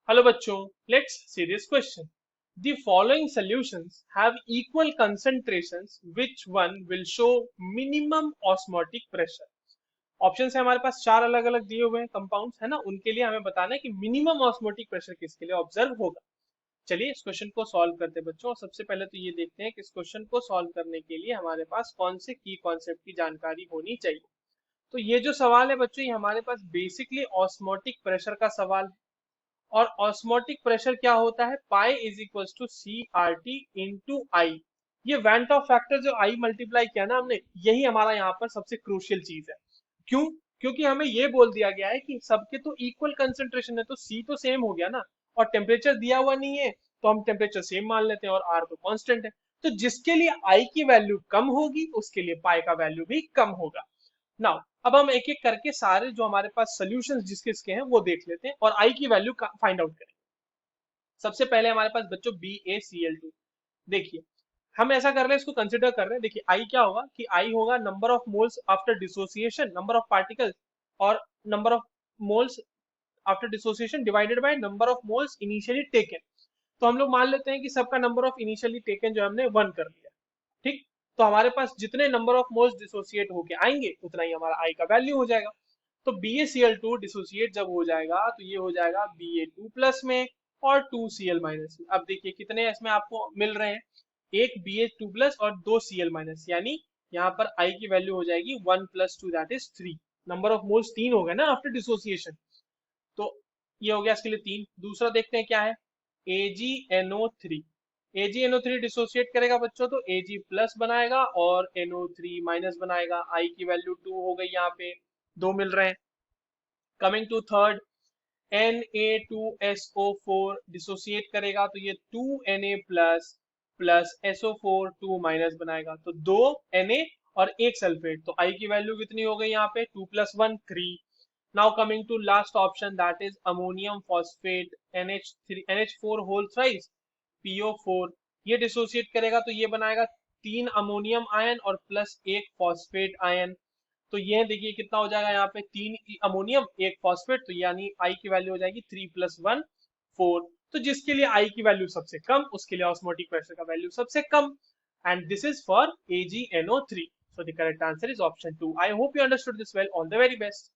Hello bachcho, let's see this question. The following solutions have equal concentrations. Which one will show minimum osmotic pressure? Option है हमारे पास चार अलग अलग दिए हुए हैं कंपाउंड्स है ना, उनके लिए हमें बताना है कि मिनिमम ऑस्मोटिक प्रेशर किसके लिए ऑब्जर्व होगा। चलिए इस क्वेश्चन को सॉल्व करते हैं बच्चों। और सबसे पहले तो ये देखते हैं कि इस क्वेश्चन को सॉल्व करने के लिए हमारे पास कौन से की कॉन्सेप्ट की जानकारी होनी चाहिए। तो ये जो सवाल है बच्चों, ये हमारे पास बेसिकली ऑस्मोटिक प्रेशर का सवाल है। और ऑस्मोटिक प्रेशर क्या होता है, pi is equal to C R T into i. ये वेंट ऑफ फैक्टर जो आई मल्टीप्लाई किया ना हमने, यही हमारा यहाँ पर सबसे क्रूशियल चीज है। क्यों? क्योंकि हमें ये बोल दिया गया है कि सबके तो इक्वल कंसेंट्रेशन है, तो सी तो सेम हो गया ना, और टेम्परेचर दिया हुआ नहीं है तो हम टेम्परेचर सेम मान लेते हैं और आर तो कांस्टेंट है। तो जिसके लिए आई की वैल्यू कम होगी उसके लिए पाई का वैल्यू भी कम होगा। नाउ अब हम एक एक करके सारे जो हमारे पास सोल्यूशंस जिसके इसके हैं वो देख लेते हैं और आई की वैल्यू फाइंड आउट करेंगे। सबसे पहले हमारे पास बच्चों BaCl2। देखिए हम ऐसा कर रहे हैं, इसको कंसिडर कर रहे हैं। देखिए आई क्या होगा कि आई होगा number of moles after dissociation, number of particles, और number of moles after dissociation divided by number of moles initially taken. तो हम लोग मान लेते हैं कि सबका नंबर ऑफ इनिशियली टेकन जो हमने 1 कर दिया। ठीक, तो हमारे पास जितने नंबर ऑफ मोल्स डिसोसिएट होके आएंगे उतना ही हमारा आई का वैल्यू हो जाएगा। तो BaCl2 डिसोसिएट जब हो जाएगा तो ये हो जाएगा Ba2 प्लस में और 2Cl माइनस में। अब देखिए कितने इसमें आपको मिल रहे हैं, एक Ba2 प्लस और 2Cl माइनस, यानी यहाँ पर आई की वैल्यू हो जाएगी 1 plus 2 that is 3। Number of moles 3 हो गए ना आफ्टर डिसोसिएशन। तो ये हो गया इसके लिए 3। दूसरा देखते हैं क्या है, AgNO3। AgNO3 डिसोसिएट करेगा बच्चों तो Ag प्लस बनाएगा और NO3 माइनस बनाएगा। आई की वैल्यू 2 हो गई, यहाँ पे 2 मिल रहे हैं। Coming to third, Na2SO4 dissociate करेगा तो ये 2Na plus plus SO4 2 minus बनाएगा, तो 2 Na और एक सल्फेट। तो आई की वैल्यू कितनी हो गई यहाँ पे, 2 plus 1 3। Now coming to last option that is ammonium phosphate NH4 whole thrice PO4। ये डिसोसिएट करेगा तो ये बनाएगा 3 अमोनियम आयन और प्लस एक फॉस्फेट आयन। तो ये देखिए कितना हो जाएगा यहाँ पे, 3 अमोनियम एक फॉस्फेट, तो यानी आई की वैल्यू हो जाएगी 3 प्लस 1 4। तो जिसके लिए आई की वैल्यू सबसे कम उसके लिए ऑस्मोटिक प्रेशर का वैल्यू सबसे कम। And this is for AgNO3। So the correct answer is option 2. I hope you understood this well. All the very best.